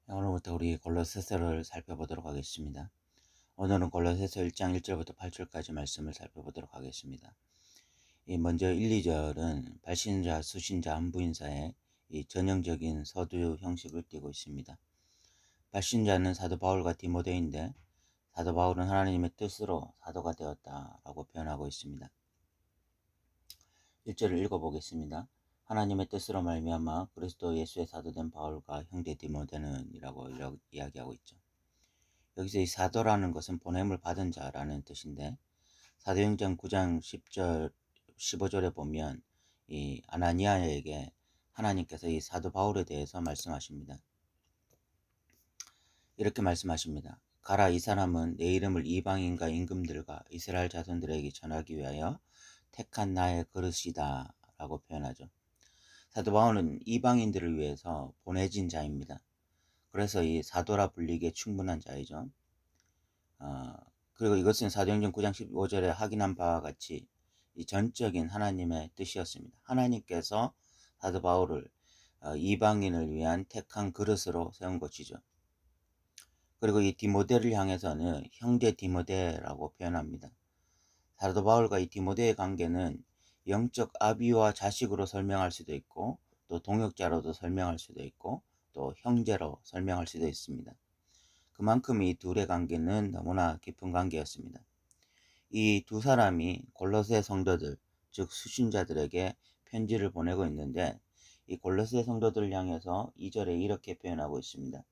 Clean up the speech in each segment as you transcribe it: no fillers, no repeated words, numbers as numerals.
오늘부터 우리 골로새서를 살펴보도록 하겠습니다. 오늘은 골로새서 1장 1절부터 8절까지 말씀을 살펴보도록 하겠습니다. 먼저 1, 2절은 발신자, 수신자, 안부인사의 전형적인 서두 형식을 띠고 있습니다. 발신자는 사도 바울과 디모데인데 사도 바울은 하나님의 뜻으로 사도가 되었다라고 표현하고 있습니다. 1절을 읽어보겠습니다. 하나님의 뜻으로 말미암아 그리스도 예수의 사도된 바울과 형제 디모데는 이라고 이야기하고 있죠. 여기서 이 사도라는 것은 보냄을 받은 자라는 뜻인데 사도행전 9장 10절 15절에 보면 이 아나니아에게 하나님께서 이 사도 바울에 대해서 말씀하십니다. 이렇게 말씀하십니다. 가라, 이 사람은 내 이름을 이방인과 임금들과 이스라엘 자손들에게 전하기 위하여 택한 나의 그릇이다 라고 표현하죠. 사도 바울은 이방인들을 위해서 보내진 자입니다. 그래서 이 사도라 불리기에 충분한 자이죠. 그리고 이것은 사도행전 9장 15절에 확인한 바와 같이 이 전적인 하나님의 뜻이었습니다. 하나님께서 사도 바울을 이방인을 위한 택한 그릇으로 세운 것이죠. 그리고 이 디모데를 향해서는 형제 디모데라고 표현합니다. 사도 바울과 이 디모데의 관계는 영적 아비와 자식으로 설명할 수도 있고 또 동역자로도 설명할 수도 있고 또 형제로 설명할 수도 있습니다. 그만큼 이 둘의 관계는 너무나 깊은 관계였습니다. 이 두 사람이 골로새 성도들, 즉 수신자들에게 편지를 보내고 있는데 이 골로새 성도들을 향해서 2절에 이렇게 표현하고 있습니다.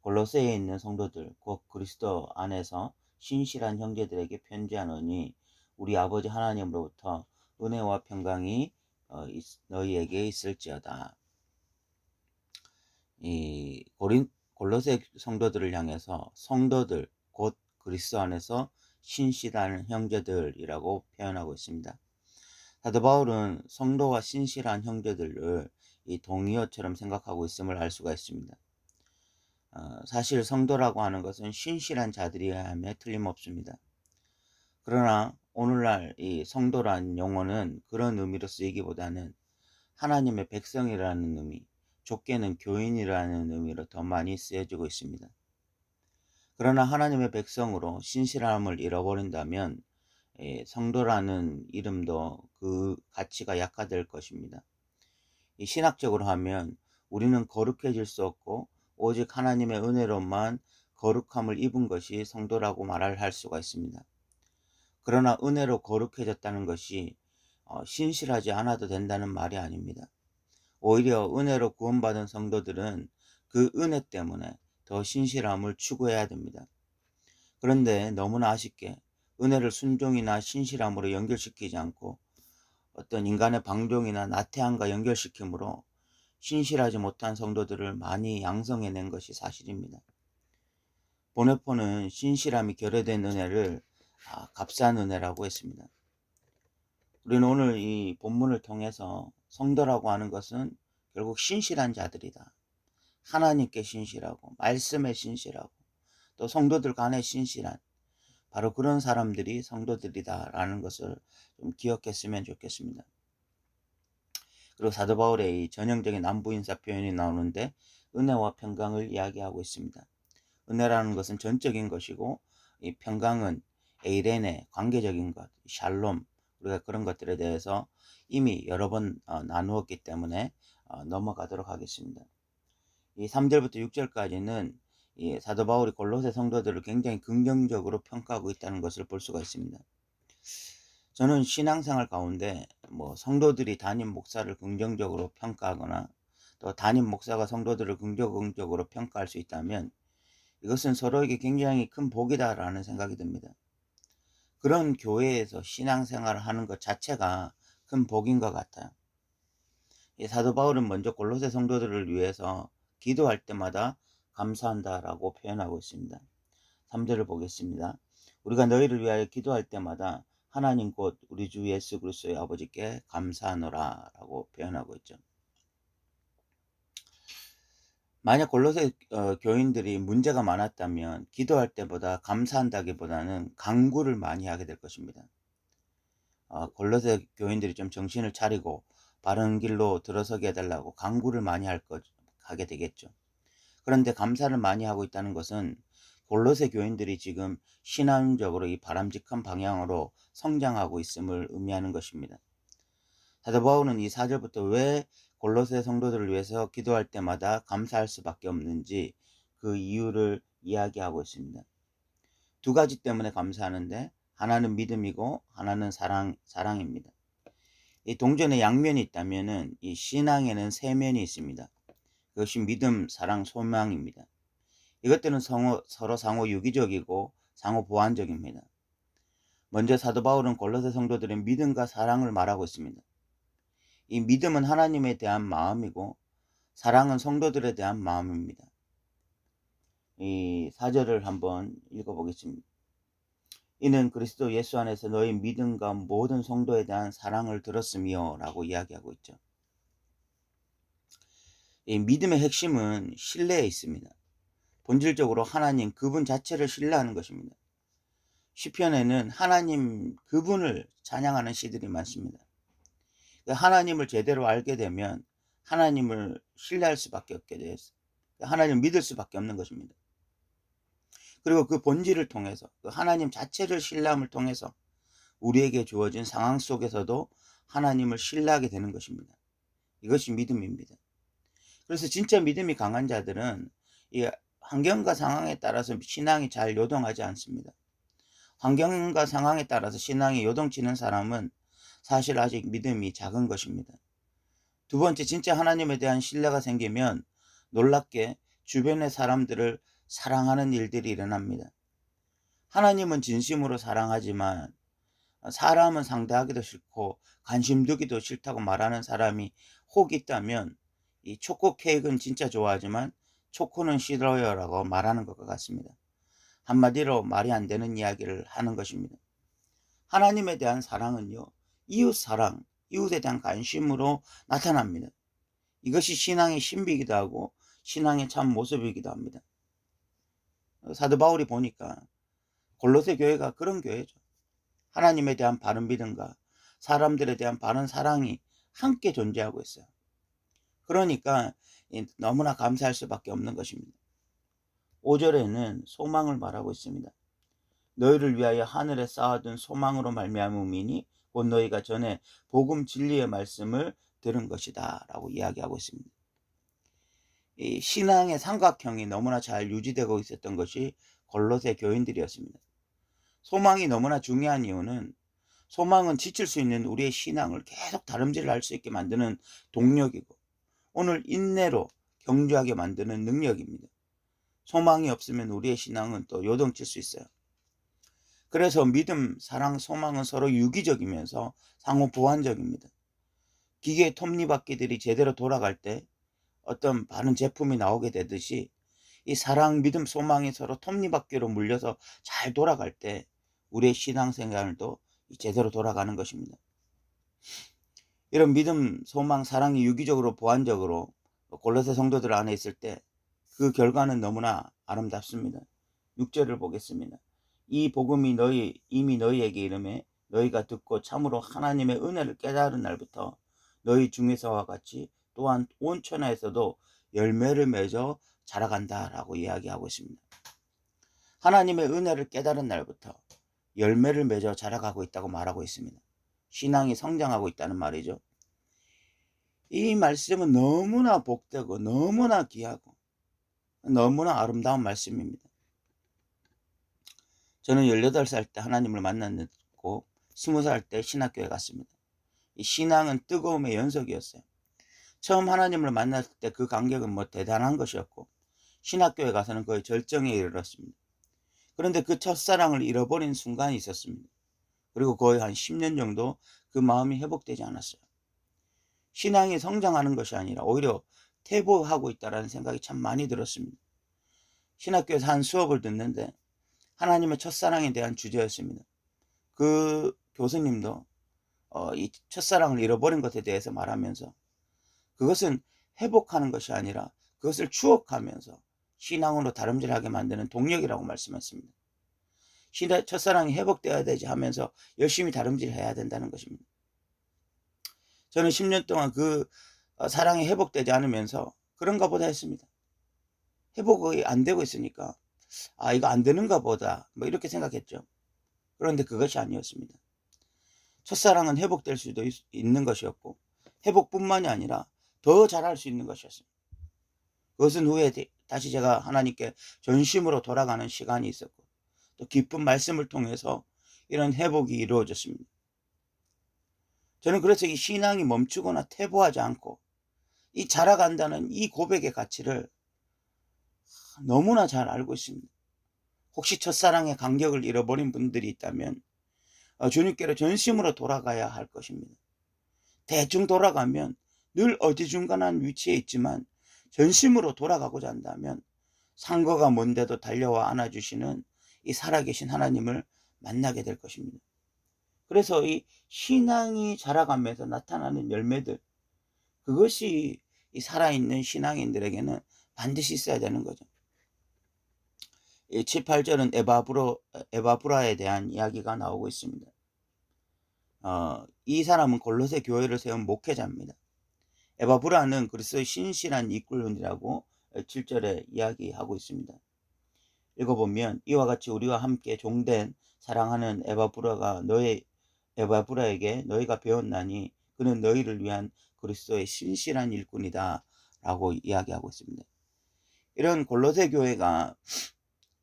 골로새에 있는 성도들, 곧 그리스도 안에서 신실한 형제들에게 편지하노니 우리 아버지 하나님으로부터 은혜와 평강이 너희에게 있을지어다. 이 골로새 성도들을 향해서 성도들, 곧 그리스도 안에서 신실한 형제들이라고 표현하고 있습니다. 사도 바울은 성도와 신실한 형제들을 이 동의어처럼 생각하고 있음을 알 수가 있습니다. 사실 성도라고 하는 것은 신실한 자들이어야 함에 틀림없습니다. 그러나 오늘날 이 성도란 용어는 그런 의미로 쓰이기보다는 하나님의 백성이라는 의미, 좁게는 교인이라는 의미로 더 많이 쓰여지고 있습니다. 그러나 하나님의 백성으로 신실함을 잃어버린다면 성도라는 이름도 그 가치가 약화될 것입니다. 이 신학적으로 하면 우리는 거룩해질 수 없고 오직 하나님의 은혜로만 거룩함을 입은 것이 성도라고 말을 할 수가 있습니다. 그러나 은혜로 거룩해졌다는 것이 신실하지 않아도 된다는 말이 아닙니다. 오히려 은혜로 구원받은 성도들은 그 은혜 때문에 더 신실함을 추구해야 됩니다. 그런데 너무나 아쉽게 은혜를 순종이나 신실함으로 연결시키지 않고 어떤 인간의 방종이나 나태함과 연결시키므로 신실하지 못한 성도들을 많이 양성해낸 것이 사실입니다. 보네포는 신실함이 결여된 은혜를 값싼 은혜라고 했습니다. 우리는 오늘 이 본문을 통해서 성도라고 하는 것은 결국 신실한 자들이다. 하나님께 신실하고 말씀에 신실하고 또 성도들 간에 신실한 바로 그런 사람들이 성도들이다라는 것을 좀 기억했으면 좋겠습니다. 그리고 사도 바울의 이 전형적인 안부인사 표현이 나오는데 은혜와 평강을 이야기하고 있습니다. 은혜라는 것은 전적인 것이고 이 평강은 에이레네, 관계적인 것, 샬롬, 우리가 그런 것들에 대해서 이미 여러 번 나누었기 때문에 넘어가도록 하겠습니다. 이 3절부터 6절까지는 이 사도 바울이 골로새 성도들을 굉장히 긍정적으로 평가하고 있다는 것을 볼 수가 있습니다. 저는 신앙생활 가운데 성도들이 담임 목사를 긍정적으로 평가하거나 또 담임 목사가 성도들을 긍정적으로 평가할 수 있다면 이것은 서로에게 굉장히 큰 복이다라는 생각이 듭니다. 그런 교회에서 신앙생활을 하는 것 자체가 큰 복인 것 같아요. 사도 바울은 먼저 골로새 성도들을 위해서 기도할 때마다 감사한다라고 표현하고 있습니다. 3절을 보겠습니다. 우리가 너희를 위하여 기도할 때마다 하나님 곧 우리 주 예수 그리스도의 아버지께 감사하노라 라고 표현하고 있죠. 만약 골로새 교인들이 문제가 많았다면 기도할 때보다 감사한다기보다는 간구를 많이 하게 될 것입니다. 골로새 교인들이 좀 정신을 차리고 바른 길로 들어서게 해달라고 간구를 많이 하게 되겠죠. 그런데 감사를 많이 하고 있다는 것은 골로새 교인들이 지금 신앙적으로 이 바람직한 방향으로 성장하고 있음을 의미하는 것입니다. 사도 바울은 이 4절부터 왜 골로새 성도들을 위해서 기도할 때마다 감사할 수밖에 없는지 그 이유를 이야기하고 있습니다. 두 가지 때문에 감사하는데 하나는 믿음이고 하나는 사랑입니다. 이 동전에 양면이 있다면은 이 신앙에는 세 면이 있습니다. 그것이 믿음, 사랑, 소망입니다. 이것들은 서로 상호 유기적이고 상호 보완적입니다. 먼저 사도 바울은 골로새 성도들의 믿음과 사랑을 말하고 있습니다. 이 믿음은 하나님에 대한 마음이고 사랑은 성도들에 대한 마음입니다. 이 4절을 한번 읽어보겠습니다. 이는 그리스도 예수 안에서 너희 믿음과 모든 성도에 대한 사랑을 들었으며 라고 이야기하고 있죠. 이 믿음의 핵심은 신뢰에 있습니다. 본질적으로 하나님 그분 자체를 신뢰하는 것입니다. 시편에는 하나님 그분을 찬양하는 시들이 많습니다. 하나님을 제대로 알게 되면 하나님을 신뢰할 수밖에 없게 되었어요. 하나님을 믿을 수밖에 없는 것입니다. 그리고 그 본질을 통해서 그 하나님 자체를 신뢰함을 통해서 우리에게 주어진 상황 속에서도 하나님을 신뢰하게 되는 것입니다. 이것이 믿음입니다. 그래서 진짜 믿음이 강한 자들은 이 환경과 상황에 따라서 신앙이 잘 요동하지 않습니다. 환경과 상황에 따라서 신앙이 요동치는 사람은 사실 아직 믿음이 작은 것입니다. 두 번째, 진짜 하나님에 대한 신뢰가 생기면 놀랍게 주변의 사람들을 사랑하는 일들이 일어납니다. 하나님은 진심으로 사랑하지만 사람은 상대하기도 싫고 관심 두기도 싫다고 말하는 사람이 혹 있다면 이 초코 케이크는 진짜 좋아하지만 초코는 싫어요 라고 말하는 것과 같습니다. 한마디로 말이 안 되는 이야기를 하는 것입니다. 하나님에 대한 사랑은요, 이웃 사랑, 이웃에 대한 관심으로 나타납니다. 이것이 신앙의 신비이기도 하고 신앙의 참 모습이기도 합니다. 사도 바울이 보니까 골로새 교회가 그런 교회죠. 하나님에 대한 바른 믿음과 사람들에 대한 바른 사랑이 함께 존재하고 있어요. 그러니까 너무나 감사할 수밖에 없는 것입니다. 5절에는 소망을 말하고 있습니다. 너희를 위하여 하늘에 쌓아둔 소망으로 말미암음이니 곧 너희가 전에 복음 진리의 말씀을 들은 것이다 라고 이야기하고 있습니다. 이 신앙의 삼각형이 너무나 잘 유지되고 있었던 것이 골로새 교인들이었습니다. 소망이 너무나 중요한 이유는 소망은 지칠 수 있는 우리의 신앙을 계속 다름질할 수 있게 만드는 동력이고 오늘 인내로 경주하게 만드는 능력입니다. 소망이 없으면 우리의 신앙은 또 요동칠 수 있어요. 그래서 믿음, 사랑, 소망은 서로 유기적이면서 상호 보완적입니다. 기계의 톱니바퀴들이 제대로 돌아갈 때 어떤 바른 제품이 나오게 되듯이 이 사랑, 믿음, 소망이 서로 톱니바퀴로 물려서 잘 돌아갈 때 우리의 신앙생활도 제대로 돌아가는 것입니다. 이런 믿음, 소망, 사랑이 유기적으로 보완적으로 골로새 성도들 안에 있을 때 그 결과는 너무나 아름답습니다. 6절을 보겠습니다. 이 복음이 이미 너희에게 이르매 너희가 듣고 참으로 하나님의 은혜를 깨달은 날부터 너희 중에서와 같이 또한 온 천하에서도 열매를 맺어 자라간다 라고 이야기하고 있습니다. 하나님의 은혜를 깨달은 날부터 열매를 맺어 자라가고 있다고 말하고 있습니다. 신앙이 성장하고 있다는 말이죠. 이 말씀은 너무나 복되고 너무나 귀하고 너무나 아름다운 말씀입니다. 저는 18살 때 하나님을 만났고 20살 때 신학교에 갔습니다. 이 신앙은 뜨거움의 연속이었어요. 처음 하나님을 만났을 때 그 간격은 대단한 것이었고 신학교에 가서는 거의 절정에 이르렀습니다. 그런데 그 첫사랑을 잃어버린 순간이 있었습니다. 그리고 거의 한 10년 정도 그 마음이 회복되지 않았어요. 신앙이 성장하는 것이 아니라 오히려 퇴보하고 있다는 생각이 참 많이 들었습니다. 신학교에서 한 수업을 듣는데 하나님의 첫사랑에 대한 주제였습니다. 그 교수님도 이 첫사랑을 잃어버린 것에 대해서 말하면서 그것은 회복하는 것이 아니라 그것을 추억하면서 신앙으로 다름질하게 만드는 동력이라고 말씀했습니다. 첫사랑이 회복되어야 되지 하면서 열심히 다름질해야 된다는 것입니다. 저는 10년 동안 그 사랑이 회복되지 않으면서 그런가 보다 했습니다. 회복이 안 되고 있으니까 아, 이거 안 되는가 보다 뭐 이렇게 생각했죠. 그런데 그것이 아니었습니다. 첫사랑은 회복될 수도 있는 것이었고 회복뿐만이 아니라 더 잘할 수 있는 것이었습니다. 그것은 후에 다시 제가 하나님께 전심으로 돌아가는 시간이 있었고 또 깊은 말씀을 통해서 이런 회복이 이루어졌습니다. 저는 그래서 이 신앙이 멈추거나 퇴보하지 않고 이 자라간다는 이 고백의 가치를 너무나 잘 알고 있습니다. 혹시 첫사랑의 간격을 잃어버린 분들이 있다면 주님께로 전심으로 돌아가야 할 것입니다. 대충 돌아가면 늘 어디중간한 위치에 있지만 전심으로 돌아가고자 한다면 상거가 먼데도 달려와 안아주시는 이 살아계신 하나님을 만나게 될 것입니다. 그래서 이 신앙이 자라가면서 나타나는 열매들, 그것이 이 살아있는 신앙인들에게는 반드시 있어야 되는 거죠. 7, 8절은 에바브라에 대한 이야기가 나오고 있습니다. 이 사람은 골로새 교회를 세운 목회자입니다. 에바브라는 그리스도의 신실한 이끌론이라고 7절에 이야기하고 있습니다. 읽어보면 이와 같이 우리와 함께 종된 사랑하는 에바브라에게 너희가 배웠나니 그는 너희를 위한 그리스도의 신실한 일꾼이다 라고 이야기하고 있습니다. 이런 골로새 교회가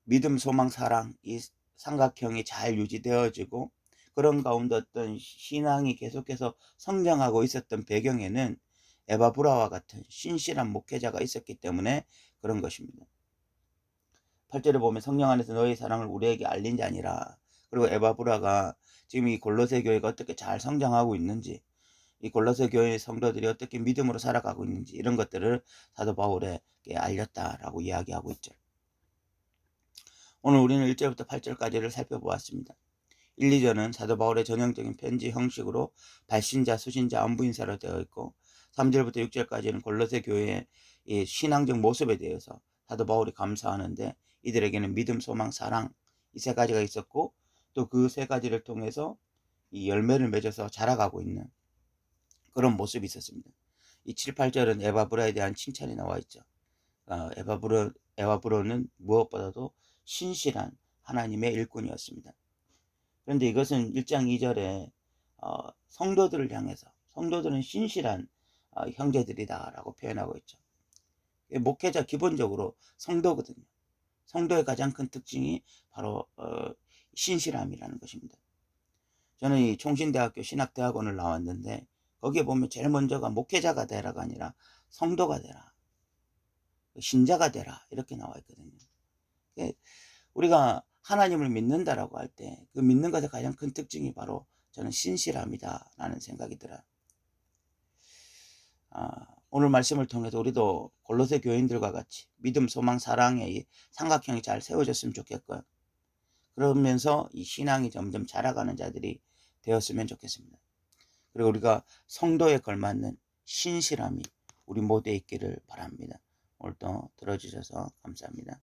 믿음, 소망, 사랑 이 삼각형이 잘 유지되어지고 그런 가운데 어떤 신앙이 계속해서 성장하고 있었던 배경에는 에바브라와 같은 신실한 목회자가 있었기 때문에 그런 것입니다. 8절에 보면 성령 안에서 너의 사랑을 우리에게 알린 자니라. 그리고 에바브라가 지금 이 골로새 교회가 어떻게 잘 성장하고 있는지, 이 골로새 교회의 성도들이 어떻게 믿음으로 살아가고 있는지 이런 것들을 사도 바울에게 알렸다라고 이야기하고 있죠. 오늘 우리는 1절부터 8절까지를 살펴보았습니다. 1, 2절은 사도 바울의 전형적인 편지 형식으로 발신자, 수신자, 안부인사로 되어 있고 3절부터 6절까지는 골로새 교회의 신앙적 모습에 대해서 사도 바울이 감사하는데 이들에게는 믿음, 소망, 사랑 이 세 가지가 있었고 또 그 세 가지를 통해서 이 열매를 맺어서 자라가고 있는 그런 모습이 있었습니다. 이 7, 8절은 에바브라에 대한 칭찬이 나와 있죠. 에바브라는 무엇보다도 신실한 하나님의 일꾼이었습니다. 그런데 이것은 1장 2절에 성도들을 향해서 성도들은 신실한 형제들이다 라고 표현하고 있죠. 목회자 기본적으로 성도거든요. 성도의 가장 큰 특징이 바로 신실함이라는 것입니다. 저는 이 총신대학교 신학대학원을 나왔는데 거기에 보면 제일 먼저가 목회자가 되라가 아니라 성도가 되라, 신자가 되라 이렇게 나와 있거든요. 우리가 하나님을 믿는다라고 할 때 그 믿는 것의 가장 큰 특징이 바로 저는 신실함이다 라는 생각이 들어요. 오늘 말씀을 통해서 우리도 골로새 교인들과 같이 믿음, 소망, 사랑의 이 삼각형이 잘 세워졌으면 좋겠고요. 그러면서 이 신앙이 점점 자라가는 자들이 되었으면 좋겠습니다. 그리고 우리가 성도에 걸맞는 신실함이 우리 모두에 있기를 바랍니다. 오늘도 들어주셔서 감사합니다.